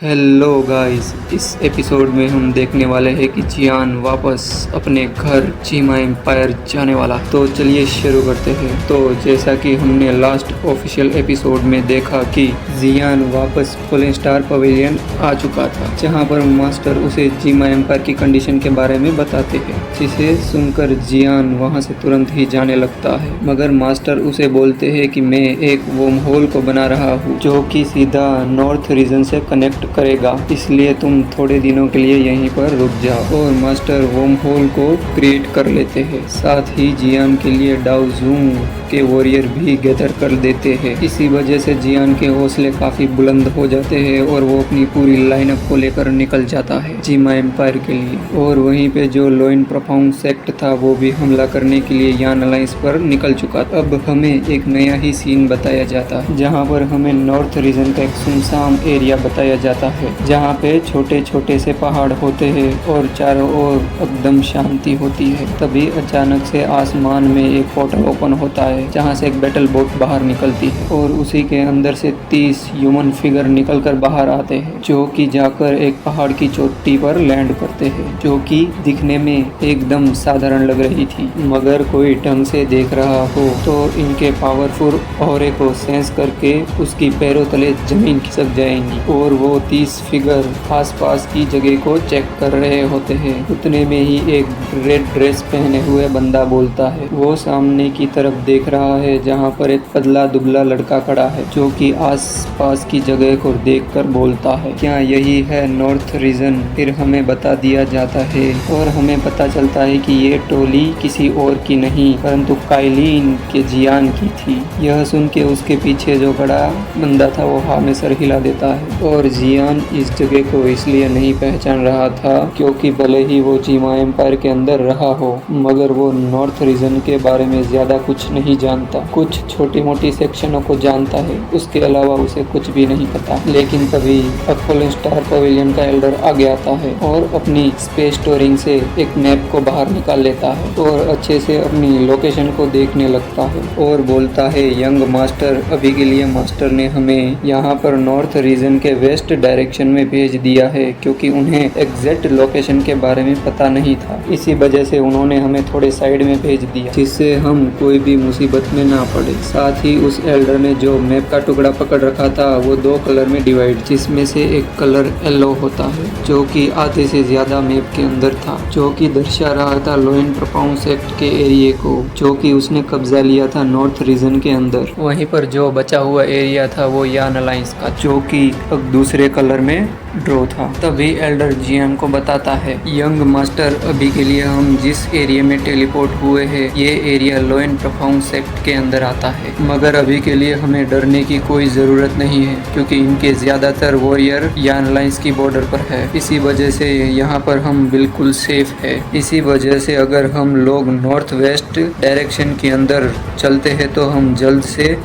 Hello guys, इस episode में हम देखने वाले हैं कि जियान वापस अपने घर चीमा एम्पायर जाने वाला। तो चलिए शुरू करते हैं। तो जैसा कि हमने लास्ट ऑफिशियल एपिसोड में देखा कि जियान वापस फुल स्टार पवेलियन आ चुका था, जहां पर मास्टर उसे चीमा एम्पायर की कंडीशन के बारे में बताते हैं, जिसे सुनकर जियान वहां से तुरंत ही जाने लगता है। मगर मास्टर उसे बोलते हैं कि मैं एक वर्म होल को बना रहा हूँ जो कि सीधा नॉर्थ रीजन से कनेक्ट करेगा, इसलिए तुम थोड़े दिनों के लिए यहीं पर रुक जाओ। और मास्टर वर्म होल को क्रिएट कर लेते हैं। साथ ही जियान के लिए डाउ जूम के वॉरियर भी गैदर कर देते हैं। इसी वजह से जियान के हौसले काफी बुलंद हो जाते हैं और वो अपनी पूरी लाइनअप को लेकर निकल जाता है चीमा एम्पायर के लिए। और वहीं पे जो लोइन प्रोफाउंड सेक्ट था वो भी हमला करने के लिए यान अलायंस पर निकल चुका था। अब हमें एक नया ही सीन बताया जाता है, जहाँ पर हमें नॉर्थ रीजन का एक सुनसान एरिया बताया जाता है, जहाँ पे छोटे छोटे से पहाड़ होते हैं और चारों ओर एकदम शांति होती है। तभी अचानक से आसमान में एक पोर्टल ओपन होता है, जहाँ से एक बैटल बोट बाहर निकलती है और उसी के अंदर से 30 ह्यूमन फिगर निकलकर बाहर आते हैं, जो कि जाकर एक पहाड़ की चोटी पर लैंड करते हैं, जो कि दिखने में एकदम साधारण लग रही थी। मगर कोई ढंग से देख रहा हो तो इनके पावरफुल ऑरे को सेंस करके उसकी पैरों तले जमीन खिसक जाएंगी और वो 30 फिगर आसपास की जगह को चेक कर रहे होते हैं। उतने में ही एक रेड ड्रेस पहने हुए बंदा बोलता है। वो सामने की तरफ देख रहा है, जहाँ पर एक पतला दुबला लड़का खड़ा है, जो कि आसपास की जगह को देखकर बोलता है, क्या यही है नॉर्थ रीजन? फिर हमें बता दिया जाता है और हमें पता चलता है कि ये टोली किसी और की नहीं परंतु काइलिन के जियान की थी। यह सुन के उसके पीछे जो खड़ा बंदा था वो हाँ में सर हिला देता है। और जियान इस जगह को इसलिए नहीं पहचान रहा था क्योंकि भले ही वो चीमा एम्पायर के अंदर रहा हो, मगर वो नॉर्थ रीजन के बारे में ज्यादा कुछ नहीं जानता। कुछ छोटी मोटी सेक्शनों को जानता है, उसके अलावा उसे कुछ भी नहीं पता। लेकिन तभी फुल स्टार पवेलियन का एल्डर आगे आता है और अपनी स्पेस स्टोरिंग से एक मैप को बाहर निकाल लेता है और अच्छे से अपनी लोकेशन को देखने लगता है और बोलता है, यंग मास्टर, अभी के लिए मास्टर ने हमें यहाँ पर नॉर्थ रीजन के वेस्ट डायरेक्शन में भेज दिया है, क्योंकि उन्हें एग्जैक्ट लोकेशन के बारे में पता नहीं था। इसी वजह से उन्होंने हमें थोड़े साइड में भेज दिया, जिससे हम कोई भी मुसीबत में ना पड़े। साथ ही उस एल्डर ने जो मैप का टुकड़ा पकड़ रखा था वो 2 कलर में डिवाइड, जिसमें से एक कलर येलो होता है, जो कि आधे से ज्यादा मैप के अंदर था, जो कि दर्शा रहा था लोइन प्रोफाउंड सेक्ट के एरिया को, जो कि उसने कब्जा लिया था नॉर्थ रीजन के अंदर। वहीं पर जो बचा हुआ एरिया था वो यान अलायंस का, जो कि अब दूसरे कलर में ड्रॉ था। तभी एल्डर जियान को बताता है, यंग मास्टर, अभी के लिए हम जिस एरिया में टेलीपोर्ट हुए हैं ये एरिया लोइन प्रोफाउंड सेक्ट के अंदर आता है, मगर अभी के लिए हमें डरने की कोई जरूरत नहीं है, क्योंकि इनके ज्यादातर वॉरियर यान अलायंस की बॉर्डर पर है। इसी वजह से यहाँ पर हम बिल्कुल सेफ है। इसी वजह से अगर हम लोग नॉर्थ वेस्ट डायरेक्शन के अंदर चलते हैं तो हम जल्द से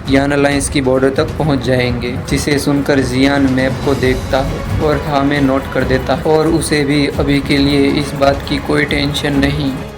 यान अलायंस की बॉर्डर तक पहुंच जाएंगे। जिसे सुनकर जियान मैप को देखता है और हाँ में नोट कर देता है और उसे भी अभी के लिए इस बात की कोई टेंशन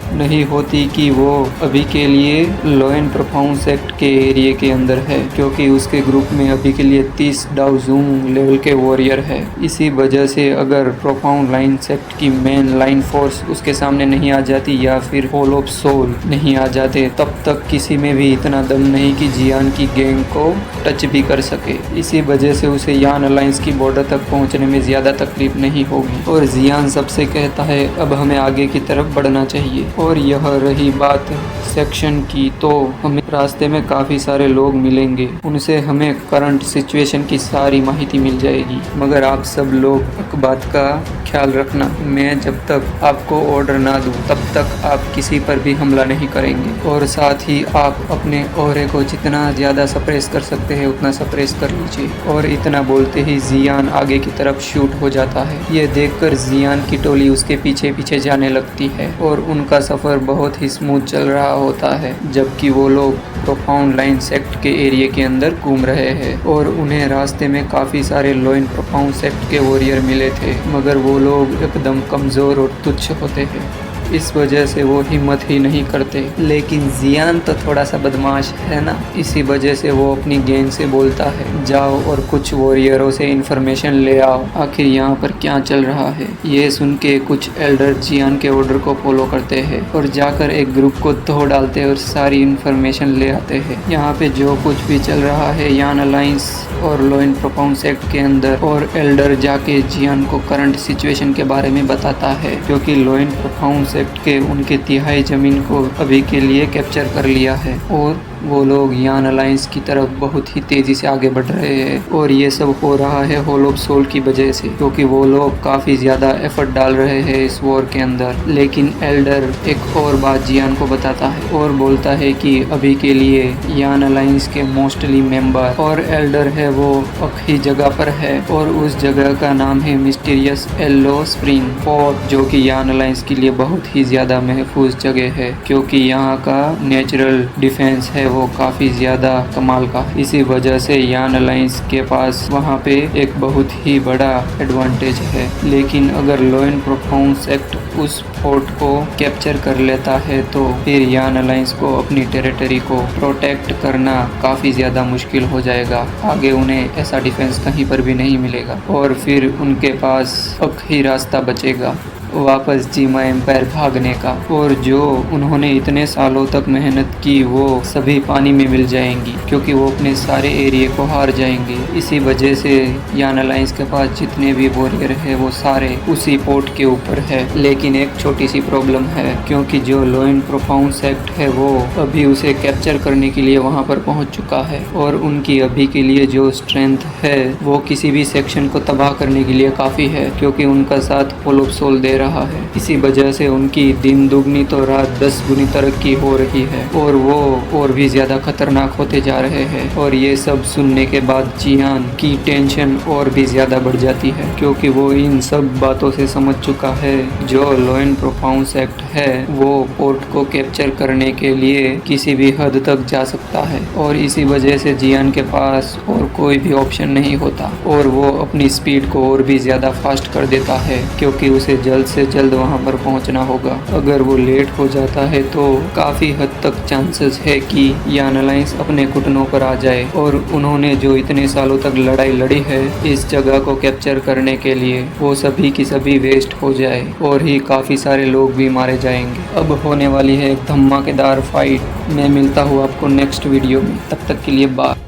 नहीं होती कि वो अभी के लिए लोइन प्रोफाउंड सेक्ट के एरिया के अंदर है, क्योंकि उसके ग्रुप में अभी के लिए 30 डाउ जूम लेवल के वॉरियर है। इसी वजह से अगर प्रोफाउंड लाइन सेक्ट की मेन लाइन फोर्स उसके सामने नहीं आ जाती या फिर होल ऑफ सोल नहीं आ जाते, तब तक किसी में भी इतना दम नहीं कि जियान की गैंग को टच भी कर सके। इसी वजह से उसे यान अलायंस की बॉर्डर तक पहुंचने में ज्यादा तकलीफ नहीं होगी। और जियान सबसे कहता है, अब हमें आगे की तरफ बढ़ना चाहिए। और यह रही बात सेक्शन की, तो हमें रास्ते में काफ़ी सारे लोग मिलेंगे, उनसे हमें करंट सिचुएशन की सारी माहिती मिल जाएगी। मगर आप सब लोग एक बात का ख्याल रखना, मैं जब तक आपको ऑर्डर ना दूं तब तक आप किसी पर भी हमला नहीं करेंगे। और साथ ही आप अपने ऑरे को जितना ज़्यादा सप्रेस कर सकते हैं उतना सप्रेस कर लीजिए। और इतना बोलते ही जियान आगे की तरफ शूट हो जाता है। ये देखकर जियान की टोली उसके पीछे पीछे जाने लगती है और उनका सफ़र बहुत ही स्मूथ चल रहा होता है, जबकि वो लोग प्रोफाउंड लाइन सेक्ट के एरिया के अंदर घूम रहे हैं। और उन्हें रास्ते में काफ़ी सारे लोइन प्रोफाउंड सेक्ट के वॉरियर मिले थे, मगर वो लोग एकदम कमज़ोर और तुच्छ होते हैं। इस वजह से वो हिम्मत ही नहीं करते। लेकिन जियान तो थोड़ा सा बदमाश है ना, इसी वजह से वो अपनी गैंग से बोलता है जाओ और कुछ वॉरियरों से इंफॉर्मेशन ले आओ, आखिर यहाँ पर क्या चल रहा है। ये सुन के कुछ एल्डर जियान के ऑर्डर को फॉलो करते हैं और जाकर एक ग्रुप को तोड़ डालते हैं और सारी इंफॉर्मेशन ले आते हैं। यहाँ पे जो कुछ भी चल रहा है यान अलायंस और लॉ एंड प्रोफाउंड एक्ट के अंदर, और एल्डर जाके जियान को करंट सिचुएशन के बारे में बताता है, क्योंकि लॉ एंड प्रोफाउंड एक्ट के उनके तिहाई जमीन को अभी के लिए कैप्चर कर लिया है और वो लोग यान अलायंस की तरफ बहुत ही तेजी से आगे बढ़ रहे हैं। और ये सब हो रहा है होल ऑफ सोल की वजह से, क्योंकि वो लोग काफी ज्यादा एफर्ट डाल रहे हैं इस वॉर के अंदर। लेकिन एल्डर एक और बात जियान को बताता है और बोलता है कि अभी के लिए यान अलायंस के मोस्टली मेंबर और एल्डर है वो एक ही जगह पर है, और उस जगह का नाम है मिस्टीरियस येलो स्प्रिंग फोर्ट, जो कि यान अलायंस के लिए बहुत ही ज्यादा महफूज जगह है, क्योंकि यहाँ का नेचुरल डिफेंस है वो काफी ज्यादा कमाल का। इसी वजह से यान अलायंस के पास वहाँ पे एक बहुत ही बड़ा एडवांटेज है। लेकिन अगर लॉ एंड प्रोफाउंड एक्ट उस फोर्ट को कैप्चर कर लेता है तो फिर यान अलायंस को अपनी टेरिटरी को प्रोटेक्ट करना काफी ज्यादा मुश्किल हो जाएगा। आगे उन्हें ऐसा डिफेंस कहीं पर भी नहीं मिलेगा और फिर उनके पास अब ही रास्ता बचेगा वापस जीमा एम्पायर भागने का, और जो उन्होंने इतने सालों तक मेहनत की वो सभी पानी में मिल जाएंगी, क्योंकि वो अपने सारे एरिया को हार जाएंगे। इसी वजह से यान अलायंस के पास जितने भी वॉरियर है वो सारे उसी पोर्ट के ऊपर है। लेकिन एक छोटी सी प्रॉब्लम है, क्योंकि जो लॉ एंड प्रोफाउंड एक्ट है वो अभी उसे कैप्चर करने के लिए वहाँ पर पहुँच चुका है, और उनकी अभी के लिए जो स्ट्रेंथ है वो किसी भी सेक्शन को तबाह करने के लिए काफ़ी है, क्योंकि उनका साथ होल ऑफ सोल दे रहा है। इसी वजह से उनकी दिन दुगनी तो रात 10 गुनी तरक्की हो रही है और वो और भी ज्यादा खतरनाक होते जा रहे हैं। और ये सब सुनने के बाद जियान की टेंशन और भी ज्यादा बढ़ जाती है, क्योंकि वो इन सब बातों से समझ चुका है जो लॉ एंड प्रोफाउंड एक्ट है वो पोर्ट को कैप्चर करने के लिए किसी भी हद तक जा सकता है, और इसी वजह से जियान के पास और कोई भी ऑप्शन नहीं होता और वो अपनी स्पीड को और भी ज्यादा फास्ट कर देता है, क्योंकि उसे जल्द से जल्द वहां पर पहुंचना होगा। अगर वो लेट हो जाता है तो काफी हद तक चांसेस है कि यान अलायंस अपने घुटनों पर आ जाए, और उन्होंने जो इतने सालों तक लड़ाई लड़ी है इस जगह को कैप्चर करने के लिए वो सभी की सभी वेस्ट हो जाए और ही काफी सारे लोग भी मारे जाएंगे। अब होने वाली है एक धमाकेदार फाइट। मैं मिलता हूँ आपको नेक्स्ट वीडियो में, तब तक के लिए बाय।